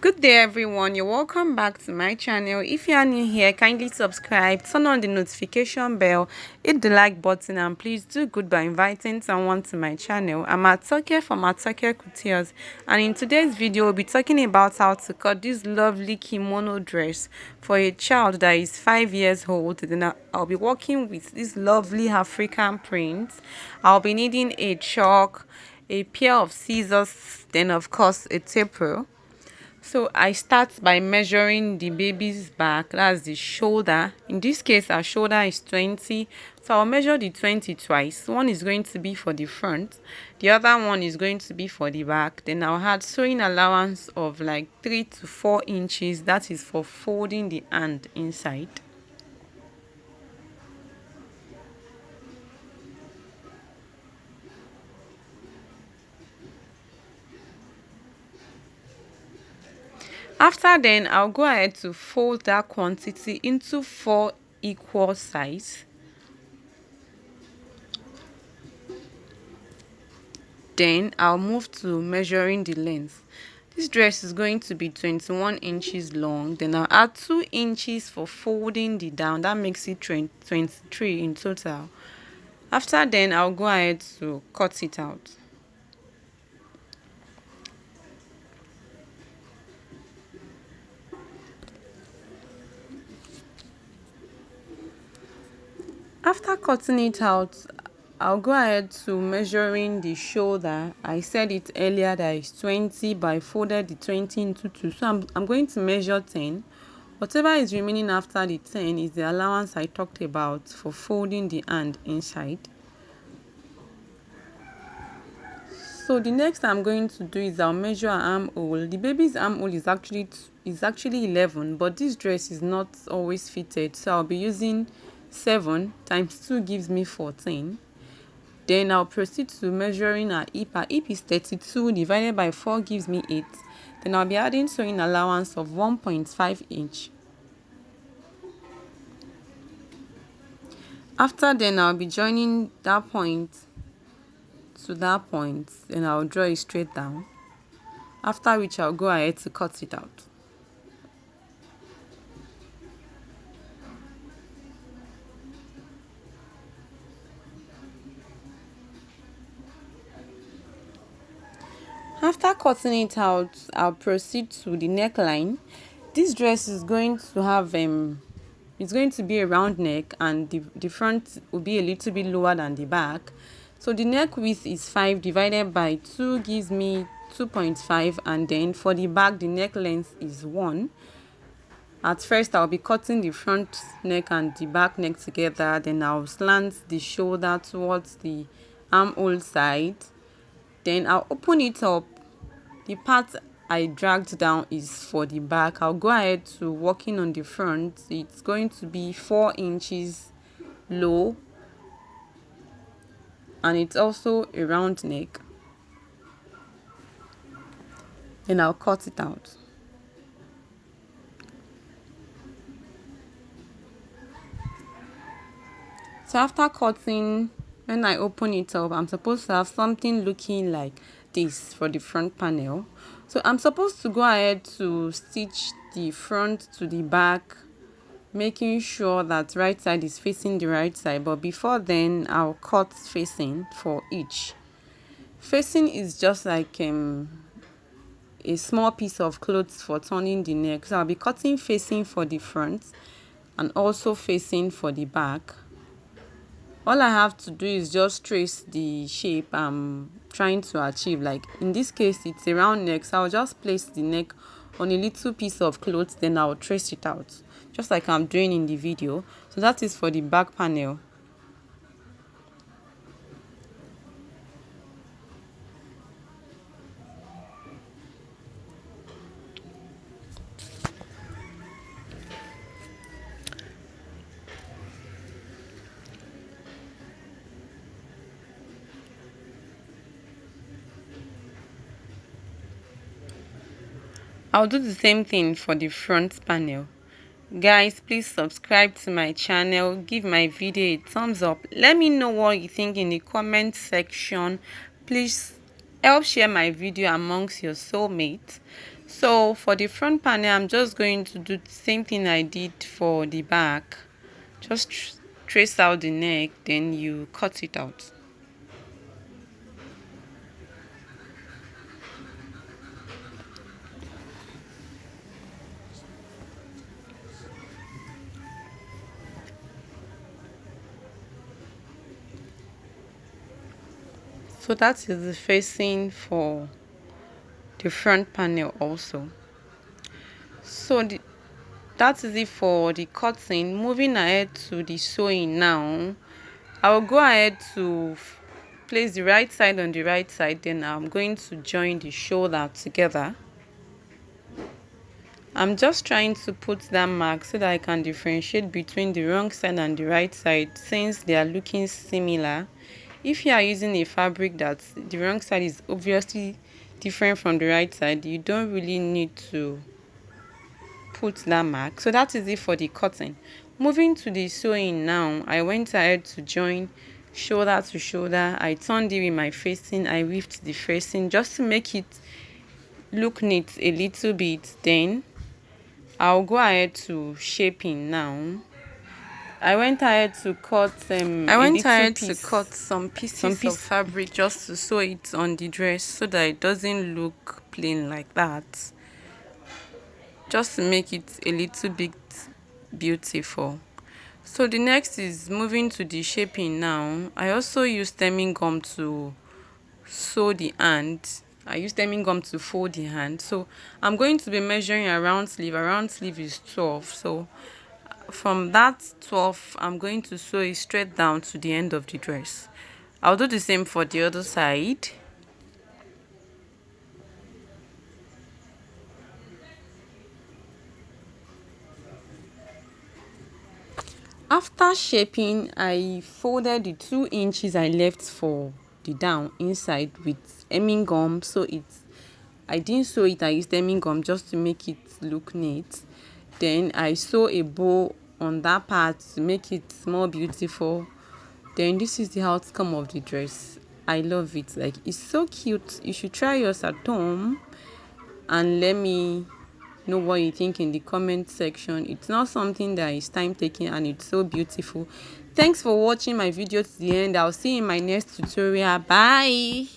Good day everyone, you're welcome back to my channel. If you are new here, kindly subscribe, turn on the notification bell, hit the like button, and please do good by inviting someone to my channel. I'm Atoke from Atoke Coutures, and in today's video we'll be talking about how to cut this lovely kimono dress for a child that is 5 years old. Then I'll be working with this lovely African print. I'll be needing a chalk, a pair of scissors, then of course a taper. So I start by measuring the baby's back, that's the shoulder. In this case, our shoulder is 20. So I'll measure the 20 twice. One is going to be for the front, the other one is going to be for the back. Then I'll add sewing allowance of like 3 to 4 inches. That is for folding the hand inside. After then, I'll go ahead to fold that quantity into 4 equal sides. Then I'll move to measuring the length. This dress is going to be 21 inches long. Then I'll add 2 inches for folding the down. That makes it 23 in total. After then, I'll go ahead to cut it out. After cutting it out, I'll go ahead to measuring the shoulder. I said it earlier that it's 20, but I folded the 20 into 2. So I'm going to measure 10. Whatever is remaining after the 10 is the allowance I talked about for folding the hand inside. So the next I'm going to do is I'll measure an armhole. The baby's armhole is actually 11, but this dress is not always fitted, so I'll be using 7 times 2 gives me 14. Then I'll proceed to measuring her hip. Her hip is 32 divided by 4 gives me 8. Then I'll be adding sewing allowance of 1.5 inch. After then, I'll be joining that point to that point, and I'll draw it straight down. After which I'll go ahead to cut it out. After cutting it out, I'll proceed to the neckline. This dress is going to have it's going to be a round neck, and the front will be a little bit lower than the back. So the neck width is 5 divided by 2 gives me 2.5, and then for the back the neck length is 1. At first I'll be cutting the front neck and the back neck together, then I'll slant the shoulder towards the armhole side. Then I'll open it up. The part I dragged down is for the back. I'll go ahead to working on the front. It's going to be 4 inches low, and it's also a round neck. Then I'll cut it out. So after cutting, when I open it up, I'm supposed to have something looking like this for the front panel. So I'm supposed to go ahead to stitch the front to the back, making sure that right side is facing the right side. But before then, I'll cut facing for each. Facing is just like a small piece of clothes for turning the neck. So I'll be cutting facing for the front and also facing for the back. All I have to do is just trace the shape I'm trying to achieve. Like in this case, it's a round neck, so I'll just place the neck on a little piece of cloth, then I'll trace it out, just like I'm doing in the video. So that is for the back panel. I'll do the same thing for the front panel. Guys, please subscribe to my channel, give my video a thumbs up, let me know what you think in the comment section. Please help share my video amongst your soulmates. So for the front panel, I'm just going to do the same thing I did for the back. Just trace out the neck, then you cut it out. So that is the facing for the front panel also. So that is it for the cutting. Moving ahead to the sewing now, I will go ahead to place the right side on the right side, then I'm going to join the shoulder together. I'm just trying to put that mark so that I can differentiate between the wrong side and the right side, since they are looking similar. If you are using a fabric that the wrong side is obviously different from the right side, you don't really need to put that mark. So that is it for the cutting. Moving to the sewing now, I went ahead to join shoulder to shoulder. I turned it with my facing. I weaved the facing just to make it look neat a little bit. Then I'll go ahead to shaping now. I went ahead to cut some pieces of fabric just to sew it on the dress so that it doesn't look plain like that. Just to make it a little bit beautiful. So the next is moving to the shaping now. I also use stemming gum to sew the hand. I use stemming gum to fold the hand. So I'm going to be measuring around sleeve. Around sleeve is 12. So from that 12, I'm going to sew it straight down to the end of the dress. I'll do the same for the other side. After shaping, I folded the 2 inches I left for the down inside with hemming gum. So I didn't sew it, I used hemming gum just to make it look neat. Then I sew a bow on that part to make it more beautiful. Then this is the outcome of the dress. I love it. Like, it's so cute. You should try yours at home and let me know what you think in the comment section. It's not something that is time taking and it's so beautiful. Thanks for watching my video to the end. I'll see you in my next tutorial. Bye.